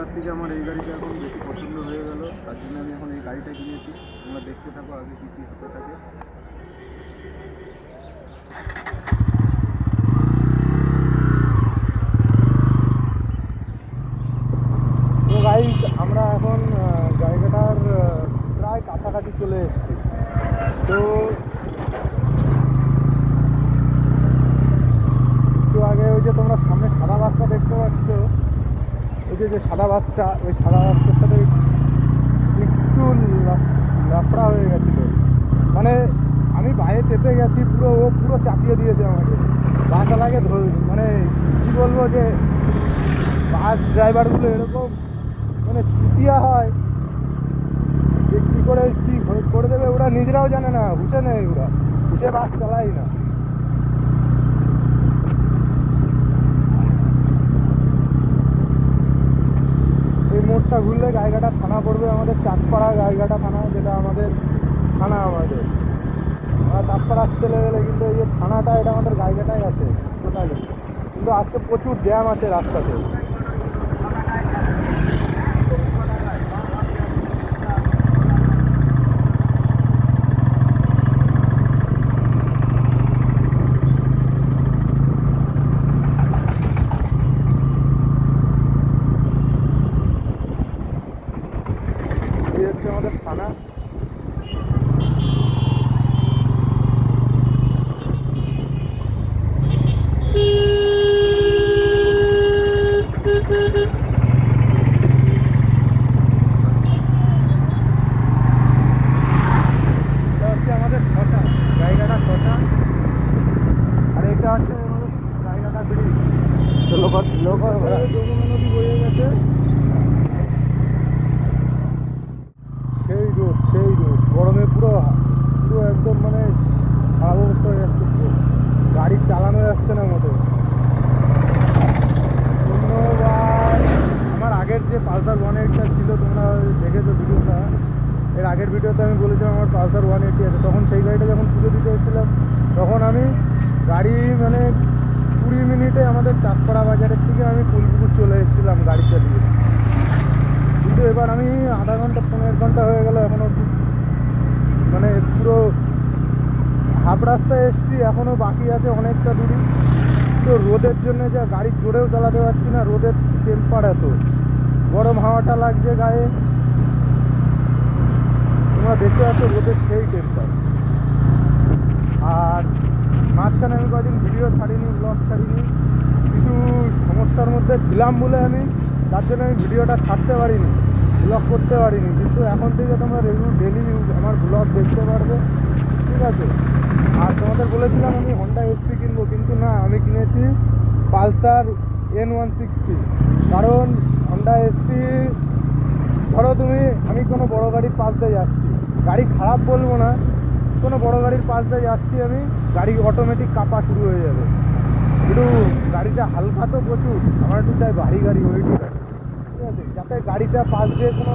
ওলার থেকে আমার এই গাড়িটা এখন বেশি পছন্দ হয়ে গেল, তার জন্য আমি এখন এই গাড়িটা কিনেছি। তোমরা দেখতে থাকো আগে কী কী হতে থাকে। তো গাইজ আমরা এখন জায়গাটার প্রায় কাছাকাছি চলে এসেছি। তো একটু আগে ওই যে তোমরা সামনে সাদা বাসটা দেখতে পাচ্ছ, ওই যে সাদা বাসটা, ওই সাদা বাসটার সাথে একটু লাফড়া হয়ে গেছিলো। মানে আমি বাইরে চেপে গেছি, পুরো ও পুরো চাপিয়ে দিয়েছে আমাকে। বাসওয়ালাকে মানে কী বলবো, যে বাস ড্রাইভারগুলো এরকম মানে চুতিয়া হয় যে কী করে কী করে দেবে ওরা নিজেরাও জানে না, হুঁশে নেই, ওরা হুঁশে বাস চালাই না। এই মোড়টা ঘুরলে গাইঘাটা থানা পড়বে, আমাদের চাঁদপাড়া গাইঘাটা থানা, যেটা আমাদের থানা। আমরা চাঁদপাড়া চলে গেলে কিন্তু এই যে থানাটা, এটা আমাদের গাইঘাটায় আছে টোটালি। কিন্তু আজকে প্রচুর জ্যাম আছে রাস্তাতে। এই হচ্ছে আমাদের থানা। আমাদের শ্মশান, গাইঘাটা শ্মশান। আর এটা হচ্ছে আমাদের গাইঘাটা ব্রিজ। যমুনা নদী বয়ে গেছে, সেই রোদ গরমে পুরো পুরো একদম মানে খারাপ অবস্থা হয়ে যাচ্ছে, পুরো গাড়ি চালানো যাচ্ছে না মোটে। ধন্যবাদ। আমার আগের যে পালসার 180 ছিল, তোমরা দেখেছো ভিডিওটা, এর আগের ভিডিওতে আমি বলেছিলাম আমার পালসার 180 আছে। তখন সেই গাড়িটা যখন পুজো দিতে এসেছিলাম, তখন আমি গাড়ি মানে 20 মিনিটে আমাদের চাঁদপাড়া বাজারের থেকে আমি ফুলপুকুর চলে এসেছিলাম গাড়ি চালিয়ে। কিন্তু এবার আমি আধা ঘন্টা 15 ঘন্টা হয়ে গেল এখনও, মানে পুরো হাফ রাস্তায় এসেছি, এখনও বাকি আছে অনেকটা দূরই। তো রোদের জন্য যা গাড়ি জোরেও চালাতে পারছি না, রোদের টেম্পার এত গরম, হাওয়াটা লাগছে গায়ে। তোমরা দেখতে পাচ্ছ রোদের সেই টেম্পার। আর মাঝখানে আমি কদিন ভিডিও ছাড়িনি, ব্লগ ছাড়িনি, কিছু সমস্যার মধ্যে ছিলাম বলে আমি, তার জন্য আমি ভিডিওটা ছাড়তে পারিনি, ব্লগ করতে পারিনি। কিন্তু এখন থেকে তোমরা ডেলি আমার ব্লগ দেখতে পারবে, ঠিক আছে। আর তোমাদের বলেছিলাম আমি হন্ডা এসপি কিনবো, কিন্তু না, আমি কিনেছি পালসার N160। কারণ হন্ডা এসপি, ধরো তুমি, আমি কোনো বড় গাড়ির পাশ দিয়ে যাচ্ছি, গাড়ি খারাপ বলবো না, কোনো বড় গাড়ির পাশ দিয়ে যাচ্ছি আমি, গাড়ি অটোমেটিক কাঁপা শুরু হয়ে যাবে। একটু গাড়িটা হালকা তো প্রচুর, আমার একটু চাই ভারী গাড়ি, ওয়েট গাড়ি, ঠিক আছে, যাতে গাড়িটা পাশ দিয়ে কোনো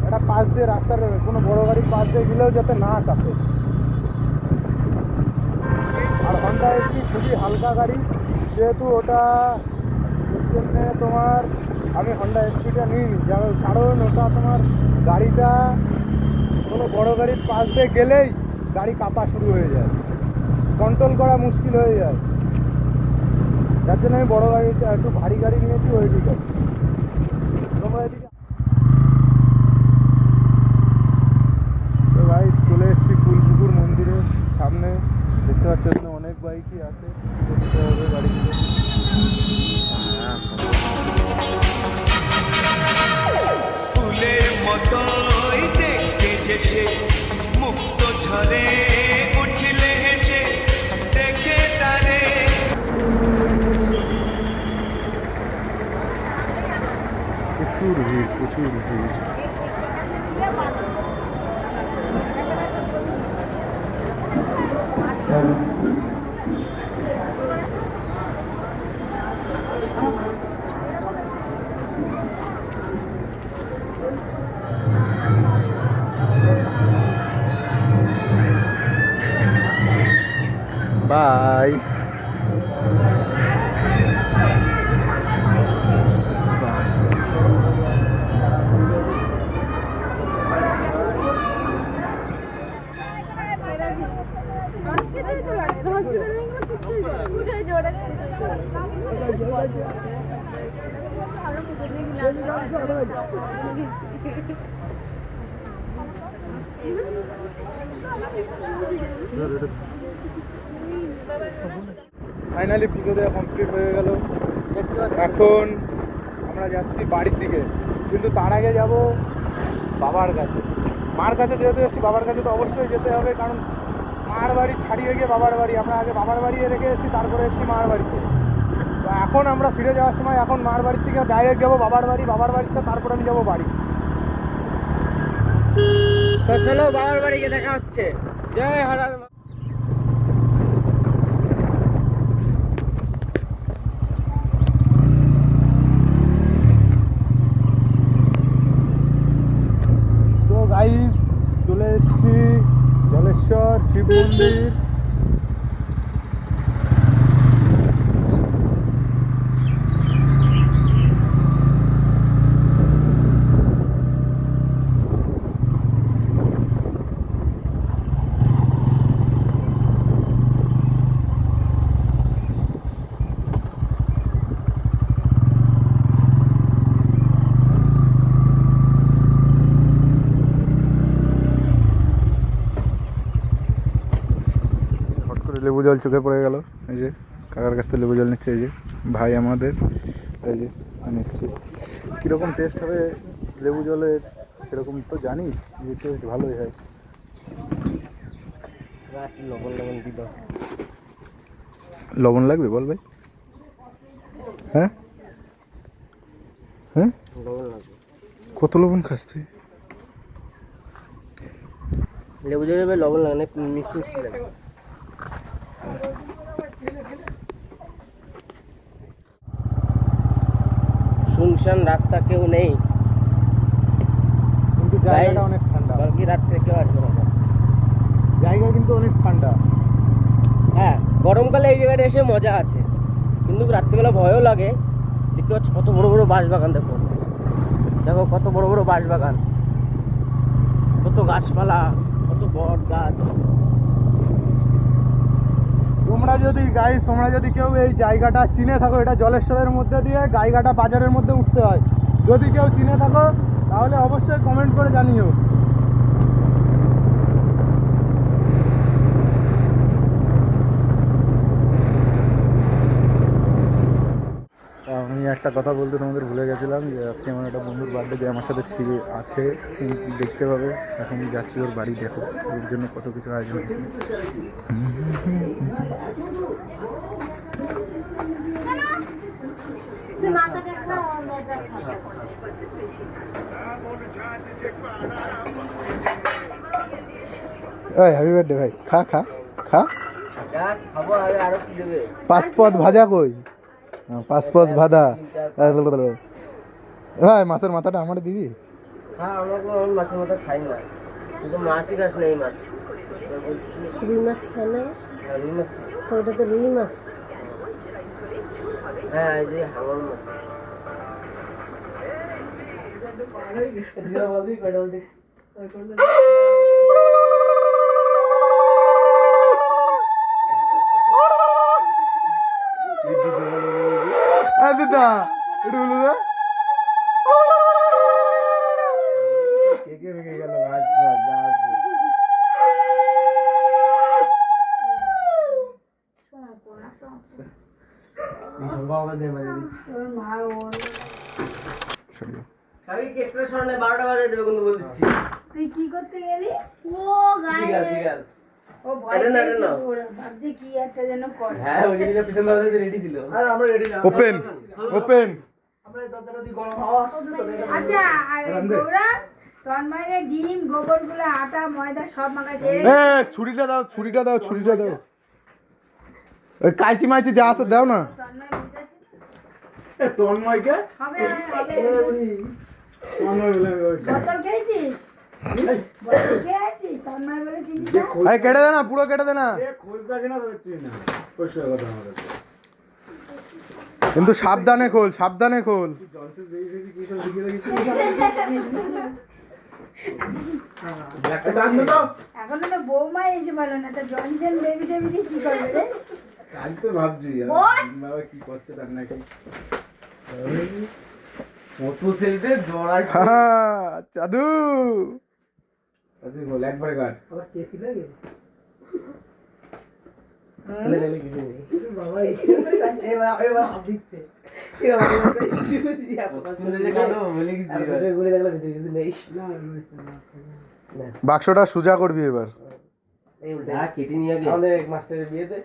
একটা পাশ দিয়ে রাস্তার কোনো বড় গাড়ির পাশ দিয়ে গেলেও যাতে না কাঁপে। আর হন্ডা এসপি খুবই হালকা গাড়ি, যেহেতু ওটা জন্যে তোমার আমি হন্ডা এসপিটা নিইনি। কারণ ওটা তোমার গাড়িটা কোনো বড় গাড়ির পাশ দিয়ে গেলেই গাড়ি কাঁপা শুরু হয়ে যায়, কন্ট্রোল করা মুশকিল হয়ে যায়। যার জন্য আমি বড় গাড়িটা, একটু ভারী গাড়ি নিয়েছি, ওই ঠিক আছে। তোমরা এদিকে তো ভাই চলে এসেছি ফুলপুকুর মন্দিরের সামনে। দেখতে পাচ্ছি এখানে অনেক বাইকই আছে, দিতে হবে গাড়িগুলো। ফুলের মতোই দেখতে যেসে, মুক্ত ঝরে উঠলে হেসে, দেখে তারে। প্রচুর ভিড়, প্রচুর ভিড়। বাই। বাই। ফাইনালি পুজো দেওয়া কমপ্লিট হয়ে গেল। এখন আমরা যাচ্ছি বাড়ির দিকে, কিন্তু তার আগে যাব বাবার কাছে। মার কাছে যেহেতু এসেছি, বাবার কাছে তো অবশ্যই যেতে হবে, কারণ মার বাড়ি ছাড়িয়ে গিয়ে বাবার বাড়ি। আমরা আগে বাবার বাড়ি রেখে এসেছি, তারপরে এসেছি মার বাড়িতে। তো এখন আমরা ফিরে যাওয়ার সময় এখন মার বাড়ির থেকে ডাইরেক্ট যাবো বাবার বাড়ি, বাবার বাড়িতে তারপরে আমি যাবো বাড়ি। তো চলো বাবার বাড়িতে দেখা হচ্ছে। জয় হারার মা। তো গাইস চলে এসেছি জলেশ্বর শিব মন্দির। হট করে লেবু জল চোখে পড়ে গেল। এই যে কাকার কাছ থেকে লেবু জল নিচ্ছে, এই যে ভাই আমাদের, এই যে নিচ্ছে। কীরকম টেস্ট হবে লেবু জলের সেরকম তো জানি যে টেস্ট ভালোই হয়। লবণ লবণ দিল। লবণ লাগবে বল ভাই? হ্যাঁ হ্যাঁ, লবণ লাগবে। কত লবণ খাস তুই? লেবু জলে লবণ লাগে না, মিষ্টি মিষ্টি লাগে। শুনশান রাস্তা, কেউ নেই, কিন্তু জায়গাটা অনেক ঠান্ডা। কালকে রাত্রে কেউ আসবে না। জায়গা কিন্তু অনেক ঠান্ডা। হ্যাঁ, গরমকালে এই জায়গাটা এসে মজা আছে, কিন্তু রাত্রিবেলা ভয়ও লাগে। দেখতে পাচ্ছ কত বড় বড় বাঁশ বাগান, দেখো দেখো কত বড় বড় বাঁশ বাগান, কত গাছপালা, কত বট গাছ। তোমরা যদি কেউ এই জায়গাটা চিনে থাকো, এটা জলেশ্বরের মধ্যে দিয়ে গাইঘাটা বাজারের মধ্যে উঠতে হয়। যদি কেউ চিনে থাকো তাহলে অবশ্যই কমেন্ট করে জানিও। আমি একটা কথা বলতে তোমাদের ভুলে গেছিলাম, যে আজকে আমার একটা বন্ধুর বার্থডে, যে আমার সাথে আছে, দেখতে পাবে। এখন যাচ্ছি ওর বাড়ি, দেখো ওর জন্য কত কিছু আয়োজন হয়েছে। হ্যাপি বার্থডে ভাই, খা খা খা। খাবো আরো কি দেবে? পাঁচপদ ভাজা কই? পাঁচপদ ভাজা। ভাই মাছের মাথাটা আমার দিবি? হ্যাঁ, আমি মাছের মাথা খাই না, কিন্তু মাছই খাস না। এই মাছ রুই মাছ খাই না। রুই মাছ, ওটা তো রুই মাছ। হ্যাঁ, এই যে হাঙর মাছ। দিদা একটু বলু দা। কেকে ভেঙে গেল গাছ। তুই কি করতে গেলি? ও ঠিক আছে, ঠিক আছে। ও ভয় পেয়েছে ওরা, ভাবছে কি একটা যেন করে। হ্যাঁ, ওই জিনিসটা পিছন দরজা রেডি ছিল। Open open. আচ্ছা, আর গৌরা তন্ময়ের ডিম, গোবরগুলো, আটা, ময়দা সব মাখাচ্ছে। ছুরিটা দাও, ছুরিটা দাও, ছুরিটা দাও। ওই কাইচি মাইচি যা আছে দাও না। তন্ময় বুঝেছিস? তন্ময়কে হবে বোতল খেয়েছিস? বোতল খেয়েছিস? তন্ময় বলে চিনিস না? আরে কেটে দে না, পুরো কেটে দে না। কিন্তু সাবধানে খোল, সাবধানে খোল। এখনো তো বৌমা এসে বলো না, তো জনসন বেবি টেবি দিয়ে কি করবে রে? আমি তো ভাবছি বাবা কি করছে তার নাকি। ফটো সেলফে জড়াই হ্যাঁ চাদু তুই বল একবারে কাট আবার কেসি লাগে কিছু নেই বাবা এবার হাত দিচ্ছে বাক্সটা সোজা করবি এবার কেটে নিয়ে গিয়ে আমাদের মাস্টারের বিয়েতে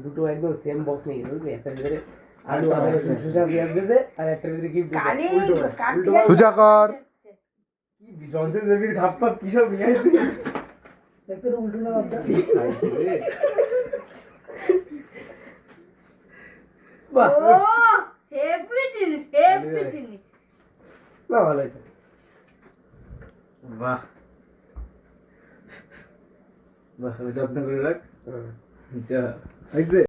দুটো একদম সেম বক্স নিয়ে গেছে বুঝলি একটা ভিতরে আলু আদা রসুন সুজা পেঁয়াজ দিতে আর একটা ভিতরে গিফট কালি উল্টো কার্তিকের সোজা কর কি জনসন জেবির ঘাপ পাপ কি সব নিয়ে আসছে দেখতে উল্টো না বাবা বাহ ও হেভি জিনিস না ভালো হয়েছে বাহ বাহ যত্ন করে রাখ যা আইছে